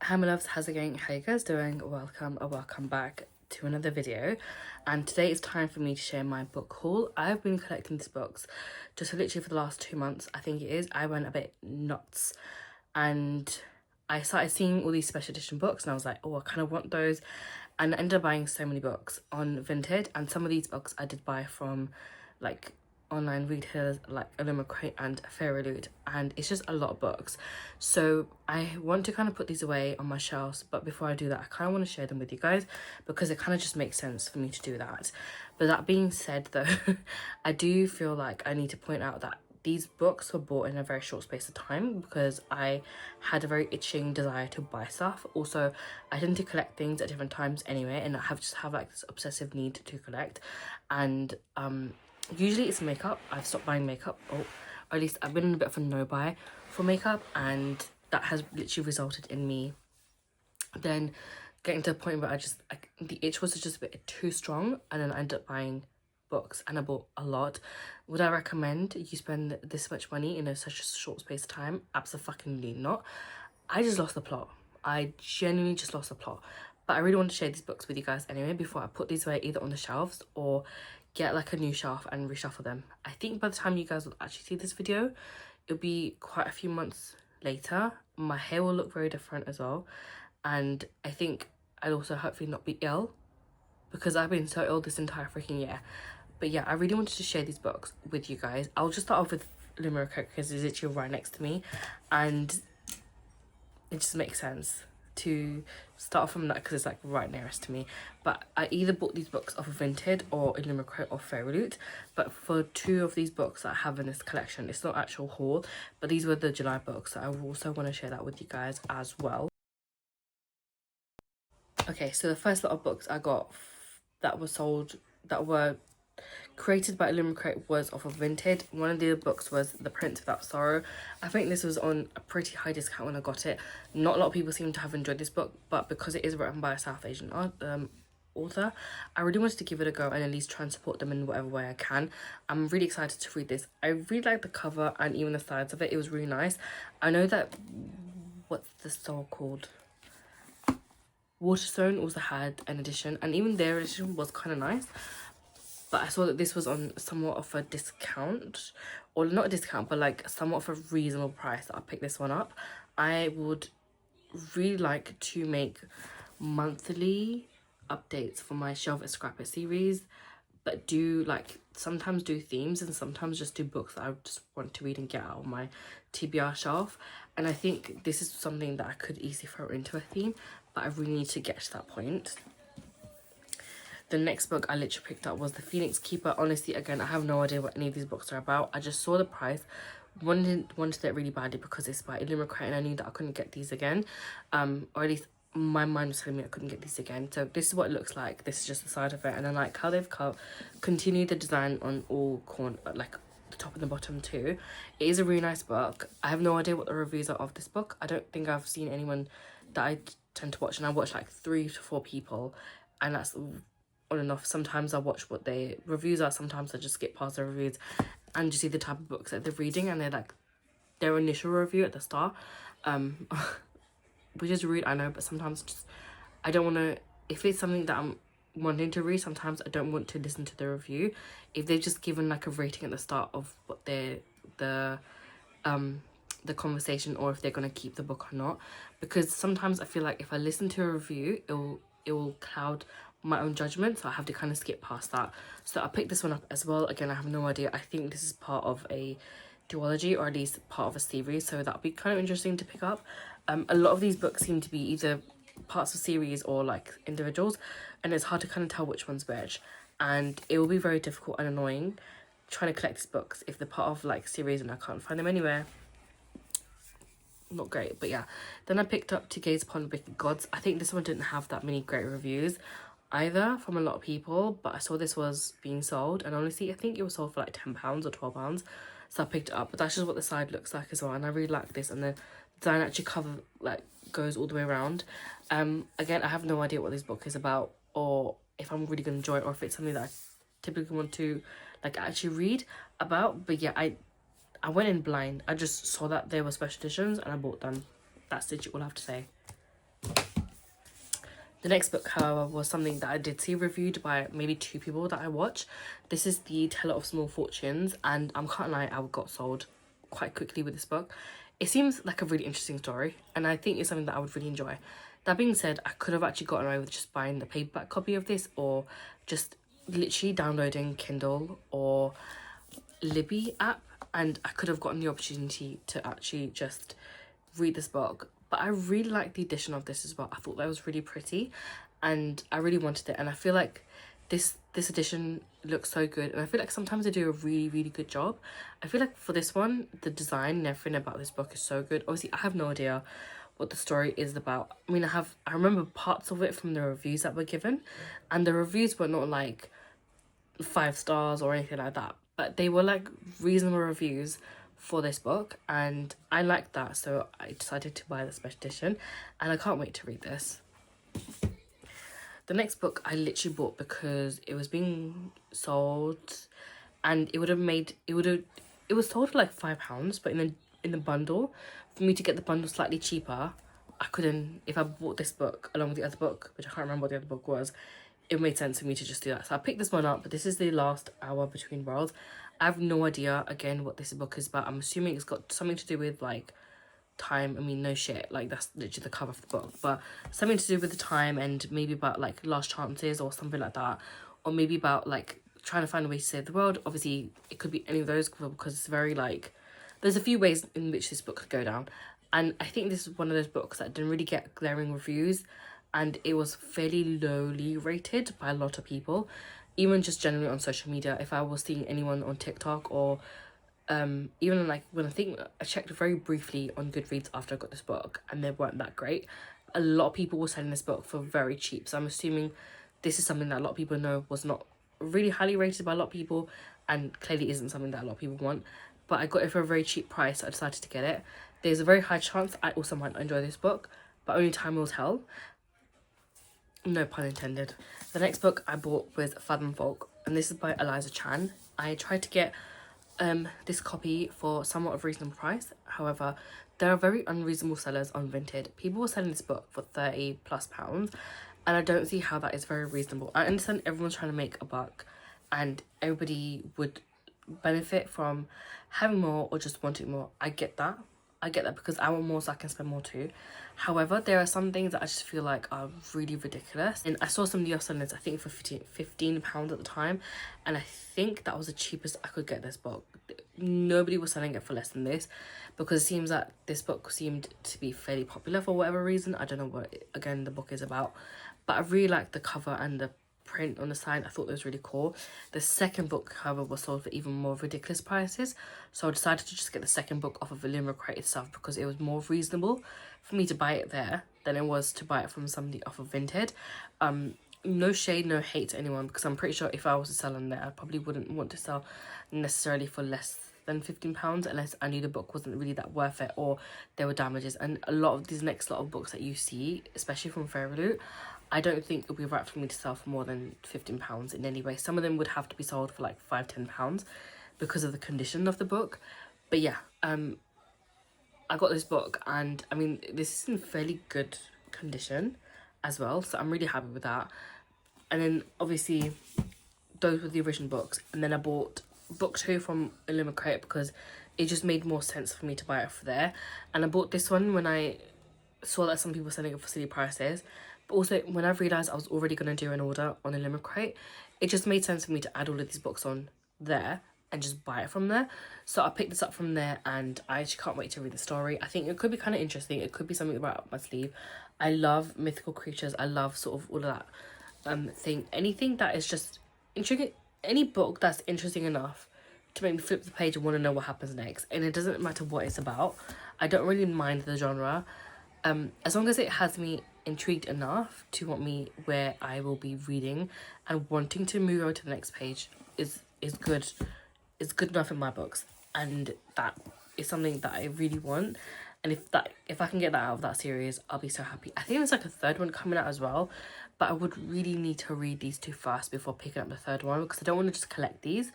Hi my loves, how's it going? How you guys doing? Welcome back to another video, and today it's time for me to share my book haul. I've been collecting these books just literally for the last 2 months, I think it is. I went a bit nuts and I started seeing all these special edition books and I was like, oh, I kind of want those, and I ended up buying so many books on Vinted. And some of these books I did buy from like online retailers like Illumicrate and Fairyloot, and it's just a lot of books. So I want to kind of put these away on my shelves, but before I do that I kind of want to share them with you guys because it kind of just makes sense for me to do that. But that being said though, I do feel like I need to point out that these books were bought in a very short space of time because I had a very itching desire to buy stuff. Also, I tend to collect things at different times anyway, and I just have like this obsessive need to collect. And usually it's makeup. I've stopped buying makeup, or at least I've been in a bit of a no-buy for makeup, and that has literally resulted in me then getting to a point where the itch was just a bit too strong, and then I ended up buying books, and I bought a lot. Would I recommend you spend this much money in such a short space of time? Absolutely not. I just lost the plot. I genuinely just lost the plot. But I really want to share these books with you guys anyway before I put these away either on the shelves or get like a new shelf and reshuffle them. I think by the time you guys will actually see this video, it'll be quite a few months later. My hair will look very different as well, and I think I'll also hopefully not be ill because I've been so ill this entire freaking year. But yeah, I really wanted to share these books with you guys. I'll just start off with Illumicrate because it's literally right next to me, and it just makes sense to start from that because it's like right nearest to me. But I either bought these books off of Vinted or Illumicrate or Fairyloot. But for 2 of these books that I have in this collection, it's not actual haul, but these were the July books, so I also want to share that with you guys as well. Okay, so the first lot of books I got that were created by Illumicrate was off of Vinted. One of the books was The Prince Without Sorrow. I think this was on a pretty high discount when I got it. Not a lot of people seem to have enjoyed this book, but because it is written by a South Asian author, I really wanted to give it a go and at least try and support them in whatever way I can. I'm really excited to read this. I really like the cover and even the sides of it. It was really nice. I know that, what's the store called? Waterstone also had an edition, and even their edition was kind of nice. But I saw that this was on somewhat of a discount, or not a discount, but like somewhat of a reasonable price that I picked this one up. I would really like to make monthly updates for my Shelf It Scrap It series, but sometimes do themes and sometimes just do books that I just want to read and get out of my TBR shelf. And I think this is something that I could easily throw into a theme, but I really need to get to that point. The next book I literally picked up was The Phoenix Keeper. Honestly, again, I have no idea what any of these books are about. I just saw the price, wanted it really badly because it's by Illumicrate, and I knew that I couldn't get these again. Or at least my mind was telling me I couldn't get these again. So this is what it looks like. This is just the side of it, and I like how they've continued the design on all corners, like the top and the bottom too. It is a really nice book. I have no idea what the reviews are of this book. I don't think I've seen anyone that I tend to watch, and I watch like 3 to 4 people, and that's on and off. Sometimes I watch what their reviews are, sometimes I just skip past the reviews and just see the type of books that they're reading, and they're like their initial review at the start, which is rude, I know, but sometimes just I don't want to, if it's something that I'm wanting to read, sometimes I don't want to listen to the review if they've just given like a rating at the start of what the conversation, or if they're going to keep the book or not, because sometimes I feel like if I listen to a review, it will cloud my own judgment, so I have to kind of skip past that. So I picked this one up as well. Again, I have no idea. I think this is part of a duology, or at least part of a series, so that'll be kind of interesting to pick up. A lot of these books seem to be either parts of series or like individuals, and it's hard to kind of tell which one's which, and it will be very difficult and annoying trying to collect these books if they're part of like series and I can't find them anywhere. Not great. But yeah, then I picked up To Gaze Upon Wicked Gods. I think this one didn't have that many great reviews either from a lot of people, but I saw this was being sold, and honestly I think it was sold for like £10 or £12, so I picked it up. But that's just what the side looks like as well, and I really like this, and the design actually goes all the way around. Again, I have no idea what this book is about, or if I'm really gonna enjoy it, or if it's something that I typically want to like actually read about. But yeah, I went in blind. I just saw that there were special editions and I bought them. That's literally all I have to say. The next book, however, was something that I did see reviewed by maybe 2 people that I watch. This is The Teller of Small Fortunes, and I can't lie, I got sold quite quickly with this book. It seems like a really interesting story, and I think it's something that I would really enjoy. That being said, I could have actually gotten away with just buying the paperback copy of this, or just literally downloading Kindle or Libby app, and I could have gotten the opportunity to actually just read this book. But I really liked the edition of this as well. I thought that was really pretty, and I really wanted it. And I feel like this edition looks so good, and I feel like sometimes they do a really good job. I feel like for this one, the design and everything about this book is so good. Obviously, I have no idea what the story is about. I mean, I remember parts of it from the reviews that were given, and the reviews were not like 5 stars or anything like that, but they were like reasonable reviews for this book, and I liked that, so I decided to buy the special edition, and I can't wait to read this. The next book I literally bought because it was being sold, and it was sold for like £5, but in the bundle, for me to get the bundle slightly cheaper, I couldn't. If I bought this book along with the other book, which I can't remember what the other book was, it made sense for me to just do that. So I picked this one up, but this is The Last Hour Between Worlds. I have no idea, again, what this book is about. I'm assuming it's got something to do with, like, time. I mean, no shit, like, that's literally the cover of the book. But something to do with the time, and maybe about, like, last chances or something like that. Or maybe about, like, trying to find a way to save the world. Obviously, it could be any of those, because it's very, like... There's a few ways in which this book could go down. And I think this is one of those books that didn't really get glaring reviews, and it was fairly lowly rated by a lot of people, even just generally on social media. If I was seeing anyone on TikTok, or even like when I checked very briefly on Goodreads after I got this book, and they weren't that great. A lot of people were selling this book for very cheap, so I'm assuming this is something that a lot of people know was not really highly rated by a lot of people, and clearly isn't something that a lot of people want. But I got it for a very cheap price, so I decided to get it. There's a very high chance I also might not enjoy this book, but only time will tell. No pun intended. The next book I bought was Fathom Folk, and this is by Eliza Chan. I tried to get this copy for somewhat of a reasonable price. However, there are very unreasonable sellers on Vinted. People were selling this book for £30+, and I don't see how that is very reasonable. I understand everyone's trying to make a buck, and everybody would benefit from having more or just wanting more. I get that because I want more, so I can spend more too. However, there are some things that I just feel like are really ridiculous, and I saw somebody else selling this, I think for £15 at the time, and I think that was the cheapest I could get this book. Nobody was selling it for less than this, because it seems that this book seemed to be fairly popular for whatever reason. I don't know what, again, the book is about, but I really liked the cover and the print on the side. I thought it was really cool. The second book, however, was sold for even more ridiculous prices, so I decided to just get the second book off of Illumicrate itself, because it was more reasonable for me to buy it there than it was to buy it from somebody off of Vinted. No shade, no hate to anyone, because I'm pretty sure if I was to sell on there, I probably wouldn't want to sell necessarily for less than £15 unless I knew the book wasn't really that worth it, or there were damages. And a lot of these next lot of books that you see, especially from Fairyloot, I don't think it would be right for me to sell for more than £15 in any way. Some of them would have to be sold for like £5-10 because of the condition of the book. But yeah, I got this book, and I mean, this is in fairly good condition as well, so I'm really happy with that. And then obviously those were the original books, and then I bought book 2 from Illumicrate because it just made more sense for me to buy it for there. And I bought this one when I saw that some people were selling it for silly prices, but also when I realised I was already going to do an order on Illumicrate, it just made sense for me to add all of these books on there and just buy it from there. So I picked this up from there, and I actually can't wait to read the story. I think it could be kind of interesting. It could be something right up my sleeve. I love mythical creatures. I love sort of all of that thing. Anything that is just intriguing, any book that's interesting enough to make me flip the page and want to know what happens next. And it doesn't matter what it's about. I don't really mind the genre. As long as it has me intrigued enough to want me where I will be reading and wanting to move on to the next page is good. It's good enough in my books, and that is something that I really want. And if I can get that out of that series, I'll be so happy. I think there's like a third one coming out as well, but I would really need to read these 2 first before picking up the third one, because I don't want to just collect these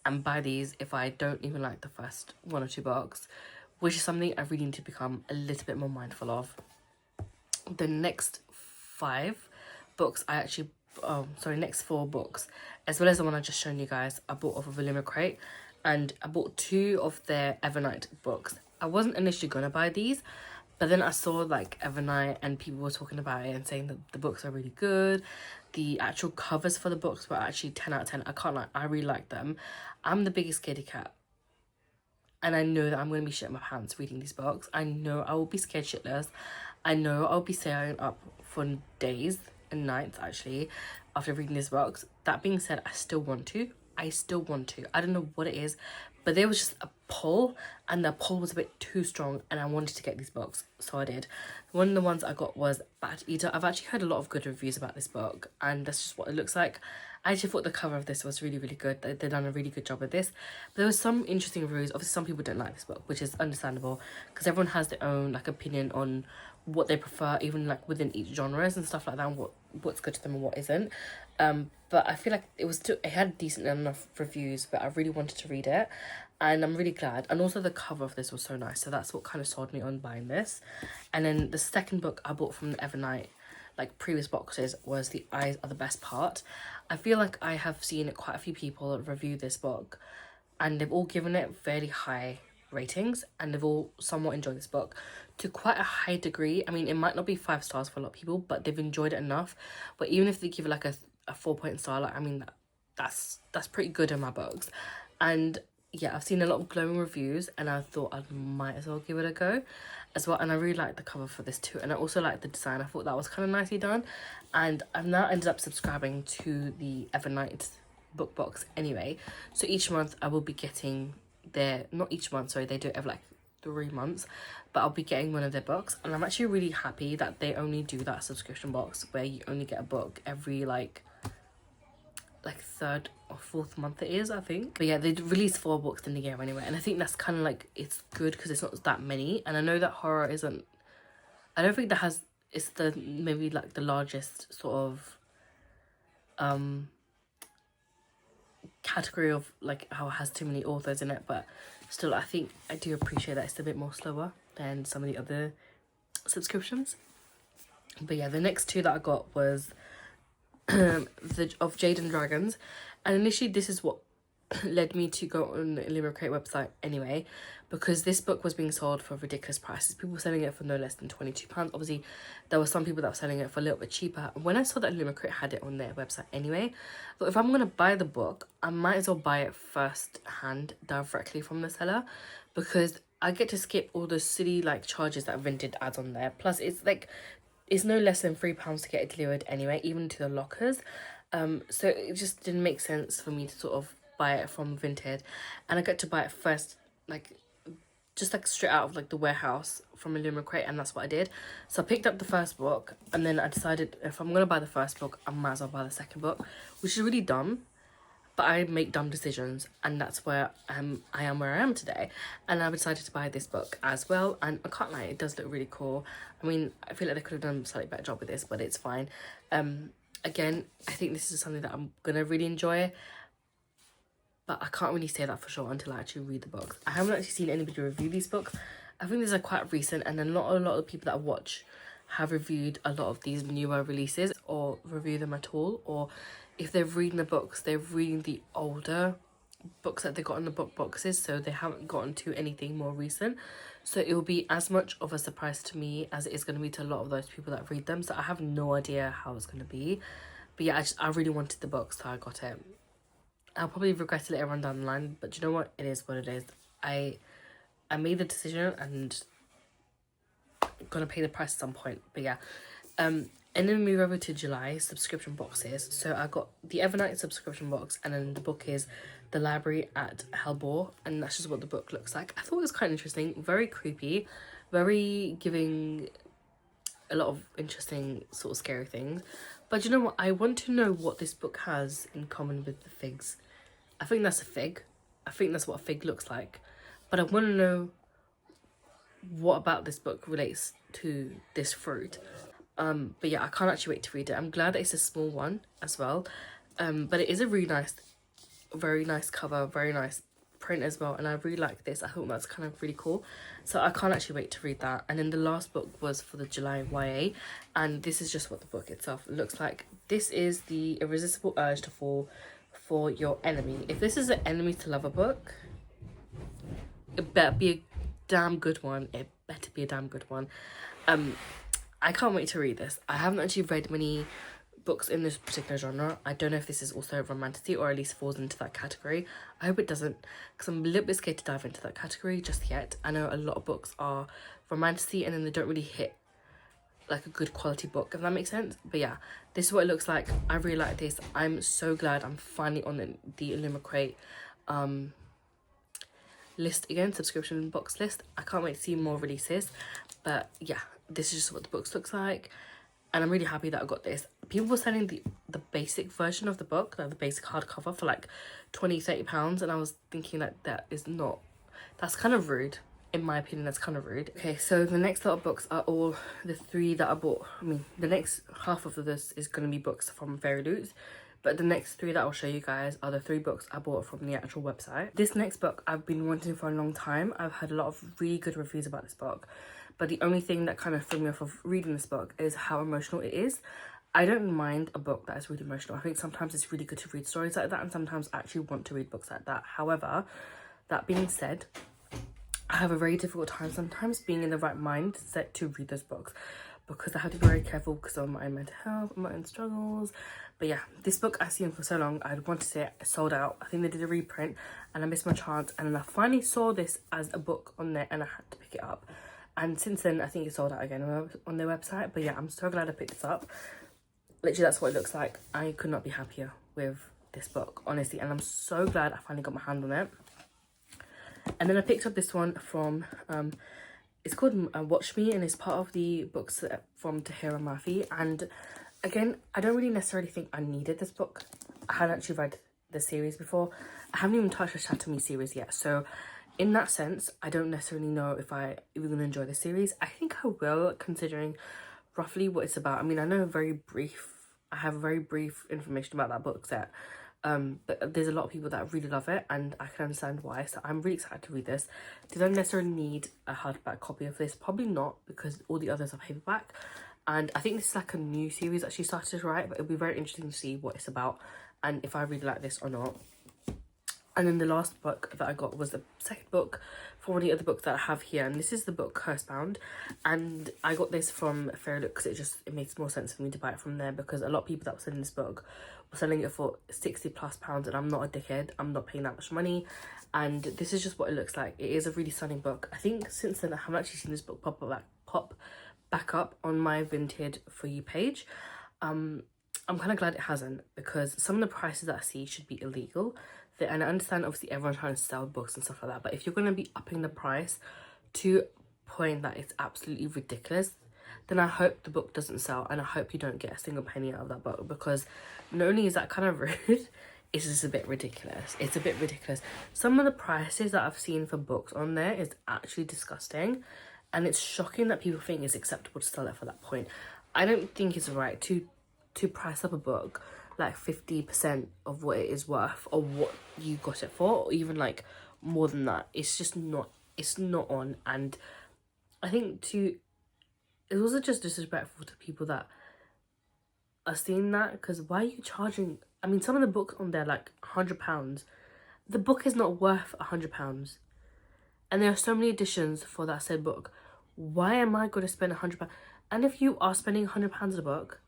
and buy these if I don't even like the first 1 or 2 books, which is something I really need to become a little bit more mindful of. The next 5 books I actually, next 4 books, as well as the one I just shown you guys, I bought off of Illumicrate, and I bought 2 of their Evernight books. I wasn't initially gonna buy these, but then I saw like Evernight and people were talking about it and saying that the books are really good. The actual covers for the books were actually 10 out of 10. I can't lie, I really like them. I'm the biggest scaredy cat, and I know that I'm going to be shitting my pants reading these books. I know I will be scared shitless. I know I'll be staying up for days and nights, actually, after reading these books. That being said, I still want to. I don't know what it is, but there was just a pull, and the pull was a bit too strong, and I wanted to get these books, so I did. One of the ones I got was Bad Eater. I've actually heard a lot of good reviews about this book, and that's just what it looks like. I actually thought the cover of this was really, really good. They've done a really good job with this. But there was some interesting reviews. Obviously, some people don't like this book, which is understandable, because everyone has their own like opinion on what they prefer, even like within each genres and stuff like that, and what's good to them and what isn't. But I feel like it had decent enough reviews, but I really wanted to read it, and I'm really glad. And also the cover of this was so nice, so that's what kind of sold me on buying this. And then the second book I bought from the Evernight, like previous boxes, was The Eyes Are the Best Part. I feel like I have seen quite a few people review this book, and they've all given it very high ratings, and they've all somewhat enjoyed this book to quite a high degree. I mean, it might not be 5 stars for a lot of people, but they've enjoyed it enough. But even if they give it like a 4-point star, like, I mean, that's pretty good in my books. And yeah, I've seen a lot of glowing reviews, and I thought I might as well give it a go as well. And I really like the cover for this too, and I also like the design. I thought that was kind of nicely done, and I've now ended up subscribing to the Evernight book box anyway. So each month I will be getting not each month, sorry, they do it every like 3 months, but I'll be getting one of their books, and I'm actually really happy that they only do that subscription box where you only get a book every like 3rd or 4th month it is, I think. But yeah, they release 4 books in the year anyway, and I think that's kind of like, it's good because it's not that many. And I know that horror isn't, I don't think that has, it's the maybe like the largest sort of category of like how it has too many authors in it, but still I think I do appreciate that it's a bit more slower than some of the other subscriptions. But yeah, the next 2 that I got was of Jade and Dragons, and initially this is what led me to go on the Illumicrate website anyway, because this book was being sold for ridiculous prices. People were selling it for no less than £22. Obviously there were some people that were selling it for a little bit cheaper. When I saw that Illumicrate had it on their website anyway, I thought if I'm going to buy the book, I might as well buy it first hand directly from the seller, because I get to skip all the silly like charges that Vinted adds on there. Plus it's no less than £3 to get it delivered anyway, even to the lockers. So it just didn't make sense for me to sort of buy it from Vinted, and I got to buy it first, like just like straight out of like the warehouse from Illumicrate, and that's what I did. So I picked up the first book, and then I decided if I'm gonna buy the first book, I might as well buy the second book, which is really dumb, but I make dumb decisions, and that's where I am where I am today. And I decided to buy this book as well, and I can't lie, it does look really cool. I mean, I feel like they could have done a slightly better job with this, but it's fine. Again, I think this is something that I'm gonna really enjoy, but I can't really say that for sure until I actually read the books. I haven't actually seen anybody review these books. I think these are quite recent, and not a lot of people that I watch have reviewed a lot of these newer releases or review them at all. Or if they're reading the books, they're reading the older books that they got in the book boxes, so they haven't gotten to anything more recent. So it will be as much of a surprise to me as it is going to be to a lot of those people that read them. So I have no idea how it's going to be. But yeah, I really wanted the book, so I got it. I'll probably regret it later on down the line, but you know what? It is what it is. I made the decision, and I'm gonna pay the price at some point. But yeah, and then we move over to July subscription boxes. So I got the Evernight subscription box, and then the book is The Library at Hellbore, and that's just what the book looks like. I thought it was quite interesting, very creepy, very giving a lot of interesting sort of scary things. But you know what? I want to know what this book has in common with the figs. I think that's a fig. I think that's what a fig looks like. But I want to know what about this book relates to this fruit. But yeah, I can't actually wait to read it. I'm glad that it's a small one as well. But it is a really nice, very nice cover, very nice print as well, and I really like this. I thought that's kind of really cool, so I can't actually wait to read that. And then the last book was for the July YA, and this is just what the book itself looks like. This is The Irresistible Urge to Fall for Your Enemy. If this is an enemy to lover book, it better be a damn good one. It better be a damn good one. I can't wait to read this. I haven't actually read many books in this particular genre. I don't know if this is also romantasy or at least falls into that category. I hope it doesn't, because I'm a little bit scared to dive into that category just yet. I know a lot of books are romantasy and then they don't really hit like a good quality book, if that makes sense. But yeah, this is what it looks like. I really like this. I'm so glad I'm finally on the Illumicrate list again, subscription box list. I can't wait to see more releases. But yeah, this is just what the books looks like, and I'm really happy that I got this. People were selling the basic version of the book, like the basic hardcover, for like £20-30, and I was thinking that's kind of rude. In my opinion, that's kind of rude. Okay, so the next lot of books are all the 3 that I bought. I mean, the next half of this is going to be books from Fairyloot, but the next 3 that I'll show you guys are the 3 books I bought from the actual website. This next book I've been wanting for a long time. I've had a lot of really good reviews about this book, but the only thing that kind of threw me off of reading this book is how emotional it is. I don't mind a book that is really emotional. I think sometimes it's really good to read stories like that, and sometimes I actually want to read books like that. However, that being said, I have a very difficult time sometimes being in the right mindset to read those books, because I have to be very careful because of my mental health and my own struggles. But yeah, this book I've seen for so long. I wanted it sold out. I think they did a reprint and I missed my chance, and then I finally saw this as a book on there and I had to pick it up. And since then, I think it's sold out again on their website. But yeah, I'm so glad I picked this up. Literally, that's what it looks like. I could not be happier with this book, honestly. And I'm so glad I finally got my hand on it. And then I picked up this one from, it's called Watch Me, and it's part of the books from Tahira Murphy. And again, I don't really necessarily think I needed this book. I hadn't actually read the series before. I haven't even touched the Shatter Me series yet. So in that sense, I don't necessarily know if I'm going to enjoy the series. I think I will, considering roughly what it's about. I mean, I have very brief information about that book set. But there's a lot of people that really love it, and I can understand why. So I'm really excited to read this. Did I necessarily need a hardback copy of this? Probably not, because all the others are paperback. And I think this is like a new series that she started to write, but it'll be very interesting to see what it's about and if I really like this or not. And then the last book that I got was the second book for one of the other books that I have here, and this is the book Cursebound. And I got this from Fairyloot because it makes more sense for me to buy it from there, because a lot of people that were selling this book were selling it for £60+, and I'm not a dickhead. I'm not paying that much money, and this is just what it looks like. It is a really stunning book. I think since then I haven't actually seen this book pop back up on my Vinted For You page. I'm kind of glad it hasn't, because some of the prices that I see should be illegal. And I understand obviously everyone's trying to sell books and stuff like that, but if you're going to be upping the price to a point that it's absolutely ridiculous, then I hope the book doesn't sell, and I hope you don't get a single penny out of that book, because not only is that kind of rude, it's just a bit ridiculous. It's a bit ridiculous. Some of the prices that I've seen for books on there is actually disgusting, and it's shocking that people think it's acceptable to sell it for that point. I don't think it's right to price up a book like 50% of what it is worth, or what you got it for, or even like more than that. It's just not, it's not on. And I think it's also just disrespectful to people that are seeing that, because why are you charging? I mean, some of the books on there like £100. The book is not worth £100, and there are so many editions for that said book. Why am I going to spend £100? And if you are spending £100 on a book,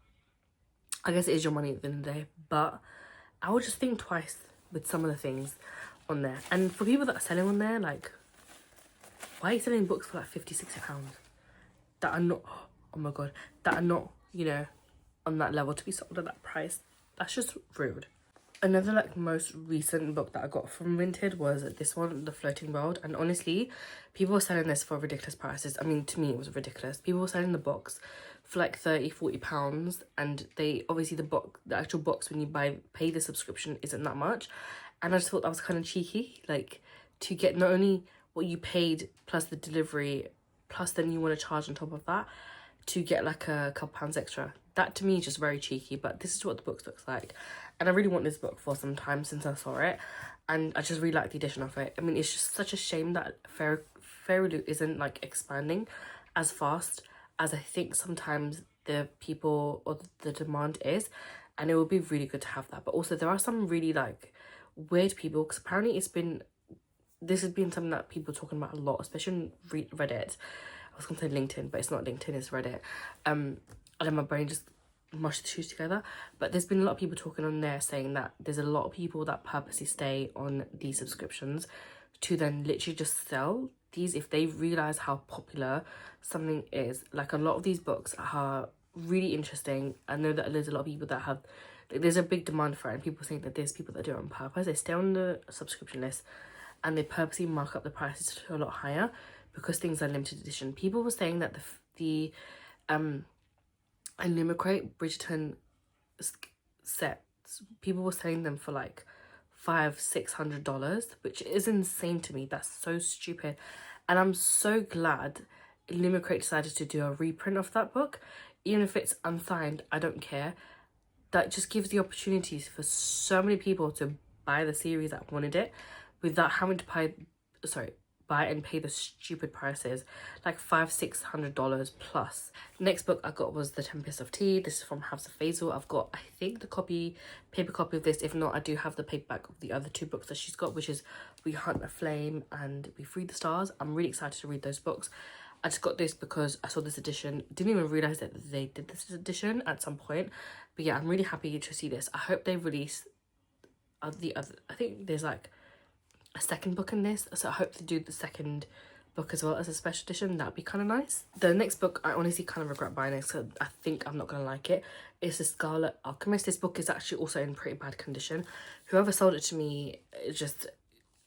I guess it is your money at the end of the day, but I would just think twice with some of the things on there. And for people that are selling on there, like, why are you selling books for like £50-60 that are not, oh my god, that are not, you know, on that level to be sold at that price? That's just rude. Another like most recent book that I got from Vinted was this one, The Floating World. And honestly, people were selling this for ridiculous prices. I mean, to me it was ridiculous. People were selling the box for like £30-40, and they obviously the actual box, when you pay the subscription, isn't that much. And I just thought that was kind of cheeky, like, to get not only what you paid plus the delivery, plus then you want to charge on top of that to get like a couple pounds extra. That to me is just very cheeky, but this is what the book looks like. And I really want this book for some time since I saw it. and I just really like the edition of it. I mean, it's just such a shame that Fairyloot isn't like expanding as fast as I think sometimes the people or the demand is, and it would be really good to have that. But also there are some really like weird people, because apparently this has been something that people are talking about a lot, especially on Reddit. I was gonna say LinkedIn, but it's not LinkedIn, it's Reddit. And then my brain just mushed the two together. But there's been a lot of people talking on there saying that there's a lot of people that purposely stay on these subscriptions to then literally just sell these if they realize how popular something is. Like, a lot of these books are really interesting. I know that there's a lot of people that have, there's a big demand for it, and people think that there's people that do it on purpose. They stay on the subscription list and they purposely mark up the prices to a lot higher because things are limited edition. People were saying that the Illumicrate Bridgerton sets, people were selling them for like $500-600, which is insane to me. That's so stupid. And I'm so glad Illumicrate decided to do a reprint of that book. Even if it's unsigned, I don't care. That just gives the opportunities for so many people to buy the series that wanted it without having to buy and pay the stupid prices, like $500-600 plus. Next book I got was The Tempest of Tea. This is from House of Faisal. I've got, I think, the paper copy of this. If not, I do have the paperback of the other two books that she's got, which is We Hunt a Flame and We Free the Stars. I'm really excited to read those books. I just got this because I saw this edition. Didn't even realise that they did this edition at some point. But yeah, I'm really happy to see this. I hope they release the other, I think there's like a second book in this, so I hope they do the second book as well as a special edition. That'd be kind of nice. The next book I honestly kind of regret buying it, so I think I'm not gonna like it. It's The Scarlet Alchemist. This book is actually also in pretty bad condition. Whoever sold it to me, it just,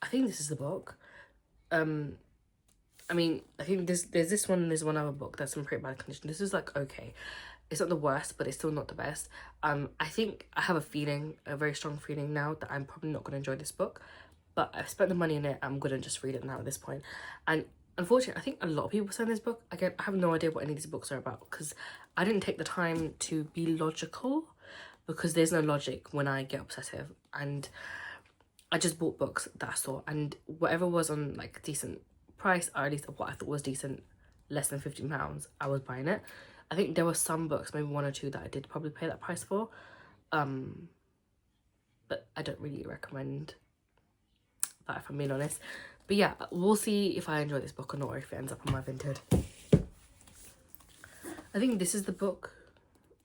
I think this is the book. I mean, I think there's this one and there's one other book that's in pretty bad condition. This is like okay. It's not the worst, but it's still not the best. I think I have a very strong feeling now that I'm probably not gonna enjoy this book. But I've spent the money in it, I'm gonna just read it now at this point. And unfortunately, I think a lot of people saying this book. Again, I have no idea what any of these books are about because I didn't take the time to be logical, because there's no logic when I get obsessive. And I just bought books that I saw, and whatever was on like decent price, or at least what I thought was decent, less than £15, I was buying it. I think there were some books, maybe one or two, that I did probably pay that price for. But I don't really recommend that, if I'm being honest. But yeah, we'll see if I enjoy this book or not, or if it ends up on my Vinted. I think this is the book.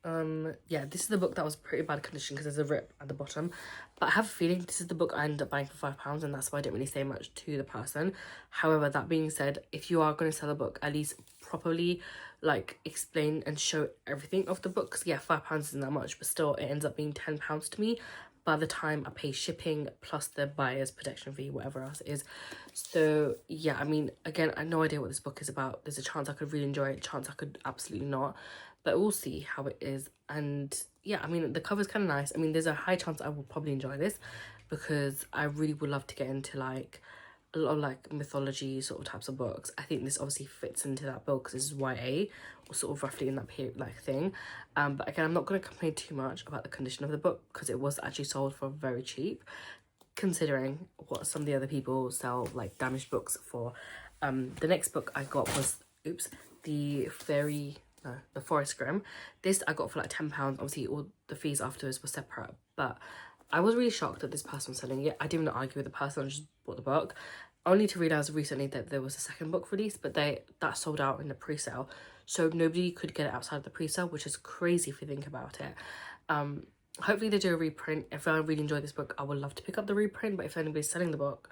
Yeah, this is the book that was pretty bad condition because there's a rip at the bottom. But I have a feeling this is the book I ended up buying for £5, and that's why I didn't really say much to the person. However, that being said, if you are going to sell a book, at least properly like explain and show everything of the book. Because yeah, £5 isn't that much, but still it ends up being £10 to me by the time I pay shipping plus the buyer's protection fee, whatever else it is. So yeah, I mean, again, I have no idea what this book is about. There's a chance I could really enjoy it, a chance I could absolutely not, but we'll see how it is. And yeah, I mean, the cover's kind of nice. I mean, there's a high chance I will probably enjoy this because I really would love to get into like a lot of like mythology sort of types of books. I think this obviously fits into that book because this is YA, or sort of roughly in that period like thing. But again, I'm not going to complain too much about the condition of the book because it was actually sold for very cheap, considering what some of the other people sell like damaged books for. The next book I got was the Forest Grimm. This I got for like £10. Obviously all the fees afterwards were separate, but I was really shocked that this person was selling it. I didn't even argue with the person, I just bought the book, only to realise recently that there was a second book released, but that sold out in the pre-sale, so nobody could get it outside of the pre-sale, which is crazy if you think about it. Hopefully they do a reprint. If I really enjoy this book, I would love to pick up the reprint, but if anybody's selling the book,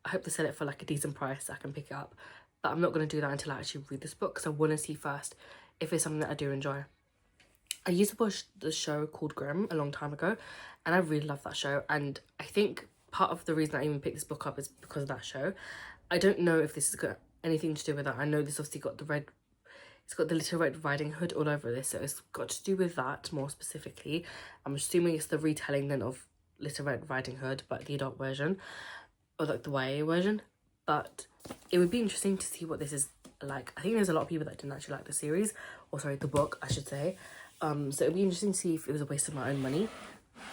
I hope they sell it for like a decent price so I can pick it up. But I'm not going to do that until I actually read this book, because I want to see first if it's something that I do enjoy. I used to watch the show called Grimm a long time ago, and I really love that show. And I think part of the reason I even picked this book up is because of that show. I don't know if this has got anything to do with that. I know this obviously got it's got the Little Red Riding Hood all over this, so it's got to do with that more specifically. I'm assuming it's the retelling then of Little Red Riding Hood, but the adult version, or like the YA version. But it would be interesting to see what this is like. I think there's a lot of people that didn't actually like the series, or sorry, the book, I should say. So it'd be interesting to see if it was a waste of my own money.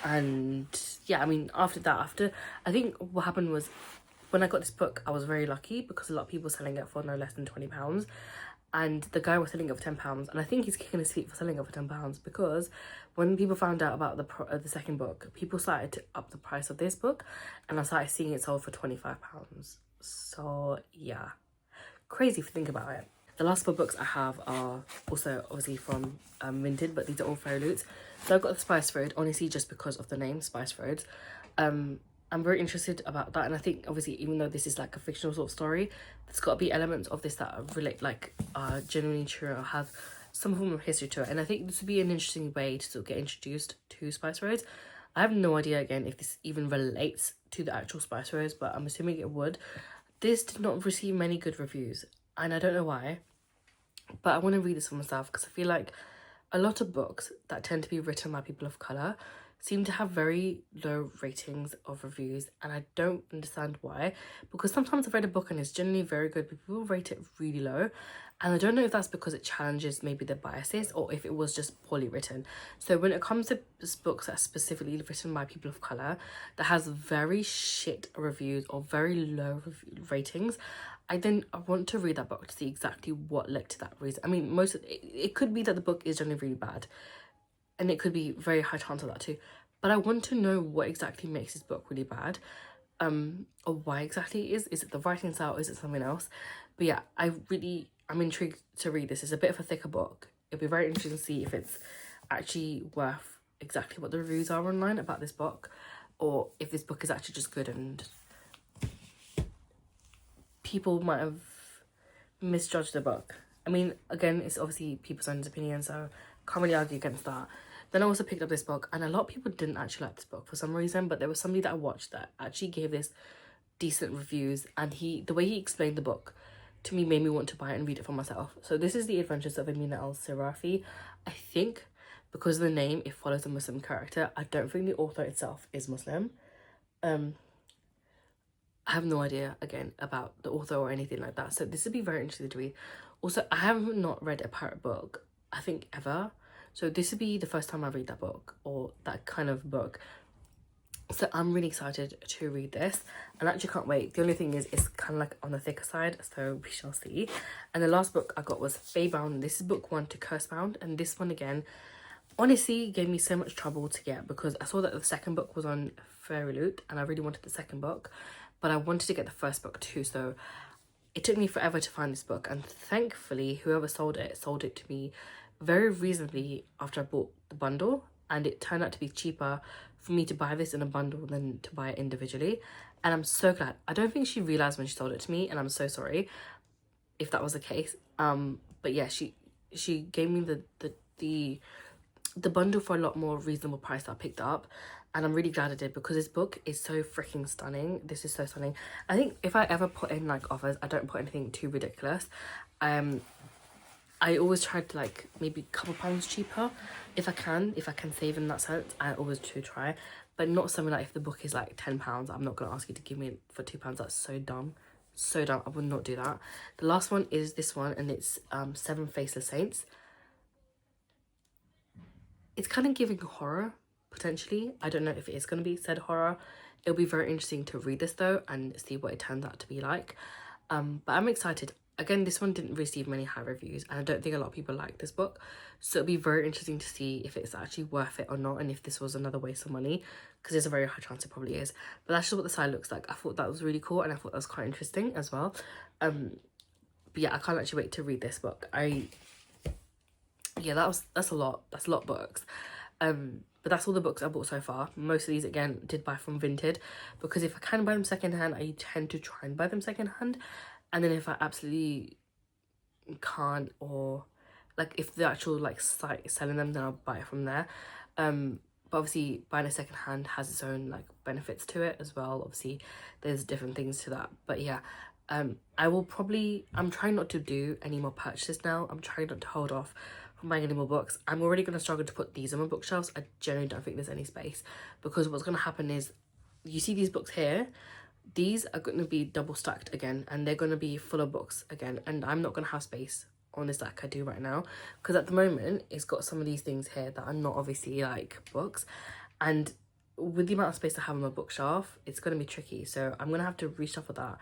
And yeah, I mean, after I think what happened was, when I got this book, I was very lucky because a lot of people were selling it for no less than £20, and the guy was selling it for £10, and I think he's kicking his feet for selling it for £10, because when people found out about the second book, people started to up the price of this book, and I started seeing it sold for £25. So yeah, crazy if you think about it. The last 4 books I have are also obviously from Vinted, but these are all Fairyloots. So I've got the Spice Road, honestly, just because of the name, Spice Roads. I'm very interested about that, and I think obviously, even though this is like a fictional sort of story, there's got to be elements of this that are relate, like genuinely true, or have some form of history to it. And I think this would be an interesting way to sort of get introduced to Spice Roads. I have no idea again if this even relates to the actual Spice Roads, but I'm assuming it would. This did not receive many good reviews, and I don't know why, but I want to read this for myself, because I feel like a lot of books that tend to be written by people of colour seem to have very low ratings of reviews, and I don't understand why, because sometimes I've read a book and it's generally very good, but people rate it really low, and I don't know if that's because it challenges maybe their biases, or if it was just poorly written. So when it comes to books that are specifically written by people of colour that has very shit reviews or very low ratings, I want to read that book to see exactly what led to that reason. I mean, it could be that the book is generally really bad, and it could be very high chance of that too, but I want to know what exactly makes this book really bad, or why exactly it is it the writing style, is it something else? But yeah, I'm intrigued to read this. It's a bit of a thicker book. It'll be very interesting to see if it's actually worth exactly what the reviews are online about this book, or if this book is actually just good and people might have misjudged the book. I mean, again, it's obviously people's own opinion, so can't really argue against that. Then I also picked up this book, and a lot of people didn't actually like this book for some reason, but there was somebody that I watched that actually gave this decent reviews, and the way he explained the book to me made me want to buy it and read it for myself. So this is The Adventures of Amina al-Sirafi. I think because of the name, it follows a Muslim character. I don't think the author itself is Muslim. I have no idea, again, about the author or anything like that, so this would be very interesting to read. Also, I have not read a pirate book, I think, ever, so this would be the first time I read that book, or that kind of book. So I'm really excited to read this, and I actually can't wait. The only thing is, it's kind of like on the thicker side, so we shall see. And the last book I got was Faybound. This is book 1 to Cursebound, and this one, again, honestly gave me so much trouble to get, because I saw that the second book was on Fairyloot, and I really wanted the second book, but I wanted to get the first book too, so it took me forever to find this book. And thankfully, whoever sold it to me very reasonably after I bought the bundle, and it turned out to be cheaper for me to buy this in a bundle than to buy it individually, and I'm so glad. I don't think she realized when she sold it to me, and I'm so sorry if that was the case. But yeah, she gave me the bundle for a lot more reasonable price that I picked up, and I'm really glad I did, because this book is so freaking stunning. This is so stunning. I think if I ever put in like offers, I don't put anything too ridiculous. I always try to like maybe a couple pounds cheaper if I can save in that sense. I always do try, but not something like, if the book is like £10, I'm not gonna ask you to give me it for £2. That's so dumb. So dumb. I would not do that. The last one is this one, and it's 7 Faceless Saints. It's kind of giving horror, potentially. I don't know if it is going to be said horror. It'll be very interesting to read this though, and see what it turns out to be like. But I'm excited. Again, this one didn't receive many high reviews, and I don't think a lot of people like this book, so it'll be very interesting to see if it's actually worth it or not, and if this was another waste of money, because there's a very high chance it probably is. But that's just what the side looks like. I thought that was really cool, and I thought that was quite interesting as well. But yeah, I can't actually wait to read this book. Yeah, that's a lot of books. But that's all the books I bought so far. Most of these, again, did buy from Vinted, because if I can buy them secondhand, I tend to try and buy them secondhand. And then if I absolutely can't, or like if the actual like site is selling them, then I'll buy it from there. But obviously buying a secondhand has its own like benefits to it as well. Obviously there's different things to that, but yeah, I'm trying not to do any more purchases now. I'm trying not to hold off from buying any more books. I'm already going to struggle to put these on my bookshelves. I generally don't think there's any space, because what's going to happen is, you see these books here, these are going to be double stacked again, and they're going to be full of books again, and I'm not going to have space on this like I do right now, because at the moment it's got some of these things here that are not obviously like books, And with the amount of space I have on my bookshelf, it's going to be tricky. So I'm going to have to reshuffle that.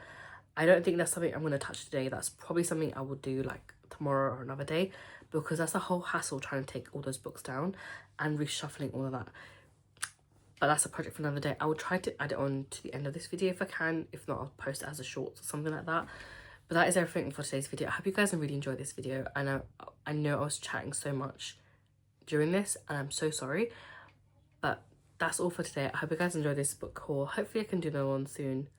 I don't think that's something I'm going to touch today. That's probably something I will do like tomorrow or another day, because that's a whole hassle trying to take all those books down and reshuffling all of that. But that's a project for another day. I will try to add it on to the end of this video if I can. If not, I'll post it as a short or something like that. But that is everything for today's video. I hope you guys have really enjoyed this video. I know I was chatting so much during this, and I'm so sorry. But that's all for today. I hope you guys enjoyed this book haul. Hopefully I can do another one soon.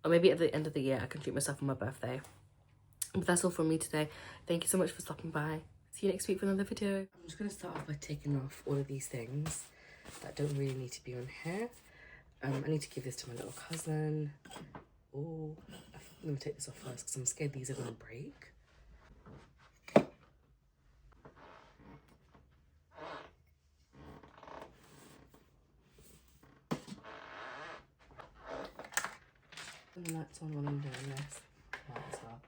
Or maybe at the end of the year I can treat myself on my birthday. But that's all from me today. Thank you so much for stopping by. See you next week for another video. I'm just going to start off by taking off all of these things that don't really need to be on here. I need to give this to my little cousin. Oh, I'm going to take this off first because I'm scared these are going to break. The lights on while I'm doing this. Might as well.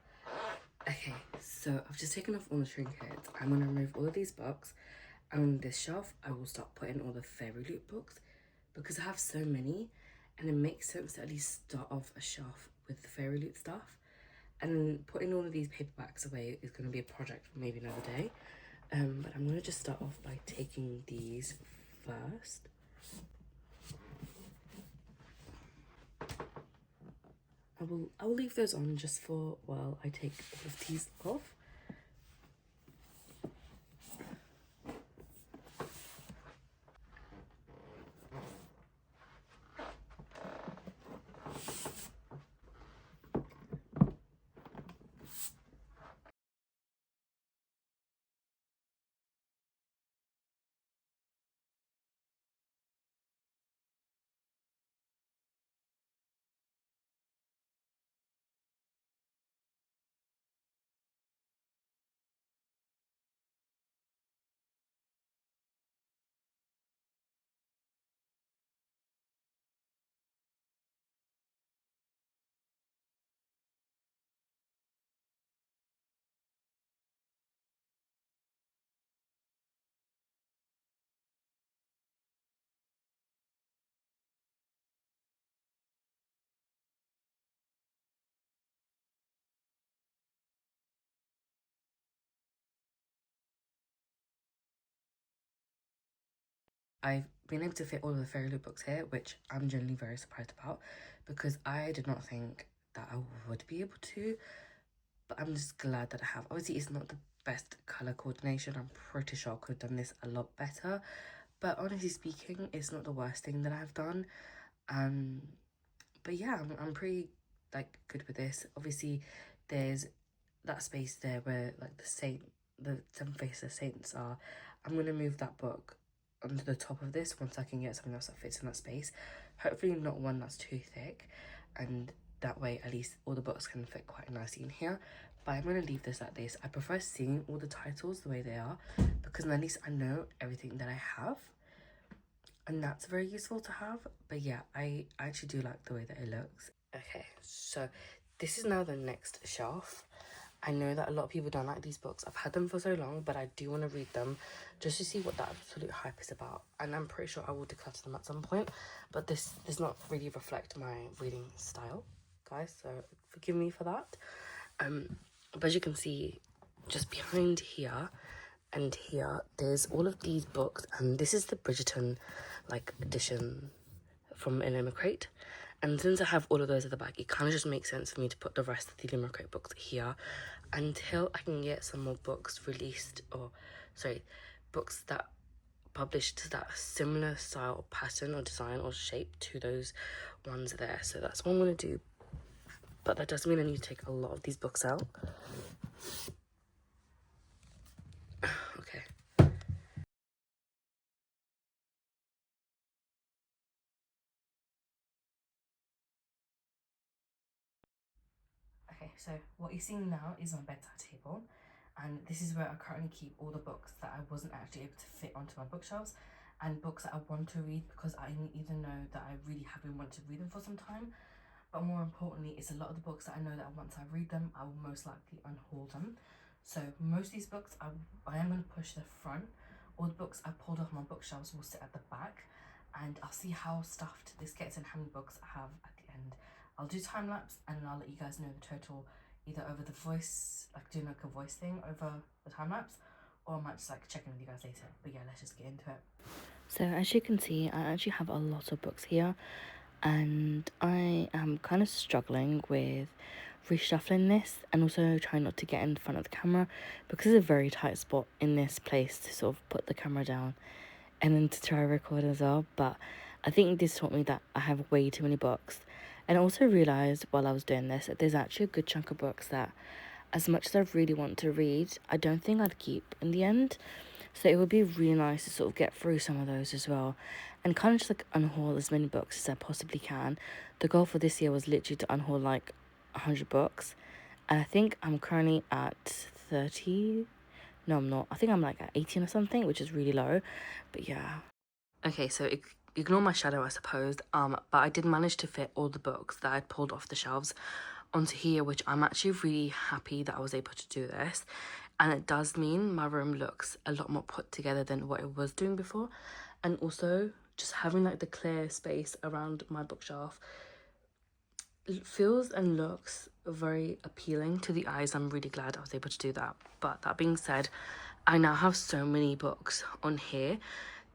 Okay, so I've just taken off all the trinkets. I'm going to remove all of these books. And on this shelf, I will start putting all the Fairyloot books because I have so many, and it makes sense to at least start off a shelf with the Fairyloot stuff. And then putting all of these paperbacks away is going to be a project for maybe another day. But I'm going to just start off by taking these first. I will leave those on just for while I take all of these off. I've been able to fit all of the Fairyloot books here, which I'm genuinely very surprised about because I did not think that I would be able to, but I'm just glad that I have. Obviously, it's not the best colour coordination. I'm pretty sure I could have done this a lot better, but honestly speaking, it's not the worst thing that I've done. But yeah, I'm pretty like good with this. Obviously, there's that space there where like the seven faces of saints are. I'm gonna move that book onto the top of this once I can get something else that fits in that space. Hopefully not one that's too thick, and that way at least all the books can fit quite nicely in here. But I'm going to leave this like this. I prefer seeing all the titles the way they are because then at least I know everything that I have, and that's very useful to have. But yeah, I actually do like the way that it looks. Okay, so this is now the next shelf. I know that a lot of people don't like these books. I've had them for so long, but I do want to read them just to see what that absolute hype is about. And I'm pretty sure I will declutter them at some point, but this does not really reflect my reading style, guys, so forgive me for that. But as you can see, just behind here and here, there's all of these books, and this is the Bridgerton like edition from Illumicrate. And since I have all of those at the back, it kind of just makes sense for me to put the rest of the Illumicrate books here until I can get some more books released, or sorry, books that published that similar style, pattern or design or shape to those ones there. So that's what I'm going to do. But that doesn't mean I need to take a lot of these books out. Okay. Okay, so what you're seeing now is my bedside table, and this is where I currently keep all the books that I wasn't actually able to fit onto my bookshelves, and books that I want to read because I either know that I really have been wanting to read them for some time, but more importantly, it's a lot of the books that I know that once I read them, I will most likely unhaul them. So most of these books, I am going to push the front. All the books I pulled off my bookshelves will sit at the back, and I'll see how stuffed this gets and how many books I have at the end. I'll do time lapse and then I'll let you guys know the total, either over the voice, like doing like a voice thing over the time lapse, or I might just like check in with you guys later. But yeah, let's just get into it. So as you can see, I actually have a lot of books here, and I am kind of struggling with reshuffling this and also trying not to get in front of the camera because it's a very tight spot in this place to sort of put the camera down and then to try to record as well. But I think this taught me that I have way too many books, and I also realised while I was doing this that there's actually a good chunk of books that, as much as I really want to read, I don't think I'd keep in the end. So it would be really nice to sort of get through some of those as well and kind of just like unhaul as many books as I possibly can. The goal for this year was literally to unhaul like 100 books, and I think I'm currently at 30. No, I'm not. I think I'm like at 18 or something, which is really low. But yeah. Okay, so ignore my shadow, I suppose. But I did manage to fit all the books that I'd pulled off the shelves onto here, which I'm actually really happy that I was able to do this. And it does mean my room looks a lot more put together than what it was doing before. And also just having like the clear space around my bookshelf feels and looks very appealing to the eyes. I'm really glad I was able to do that. But that being said, I now have so many books on here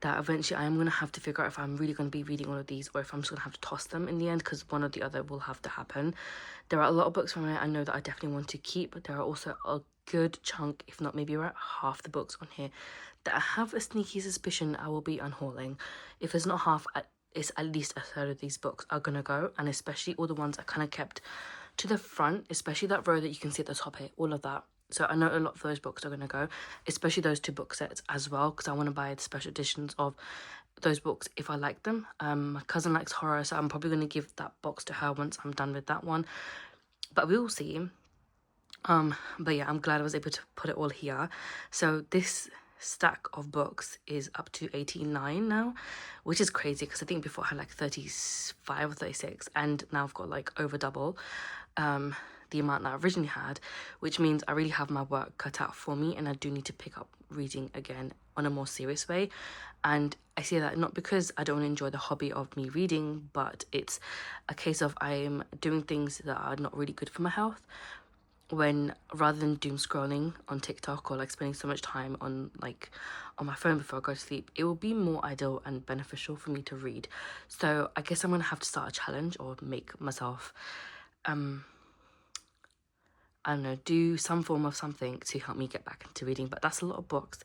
that eventually I am going to have to figure out if I'm really going to be reading all of these or if I'm just going to have to toss them in the end, because one or the other will have to happen. There are a lot of books from it I know that I definitely want to keep, but there are also a good chunk, if not maybe about half the books on here that I have a sneaky suspicion I will be unhauling. If it's not half, it's at least a third of these books are gonna go, and especially all the ones I kind of kept to the front, especially that row that you can see at the top here, all of that. So I know a lot of those books are gonna go, especially those 2 book sets as well, because I want to buy the special editions of those books if I like them. My cousin likes horror, so I'm probably going to give that box to her once I'm done with that one, but we will see. But yeah, I'm glad I was able to put it all here. So this stack of books is up to 89 now, which is crazy because I think before I had like 35 or 36, and now I've got like over double the amount that I originally had, which means I really have my work cut out for me, and I do need to pick up reading again on a more serious way. And I say that not because I don't enjoy the hobby of me reading, but it's a case of I'm doing things that are not really good for my health, when rather than doom scrolling on TikTok or like spending so much time on my phone before I go to sleep, it will be more ideal and beneficial for me to read. So I guess I'm gonna have to start a challenge or make myself I don't know, do some form of something to help me get back into reading. But that's a lot of books.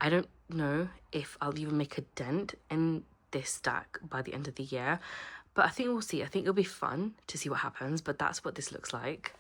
I don't know if I'll even make a dent in this stack by the end of the year, but I think we'll see. I think it'll be fun to see what happens, but that's what this looks like.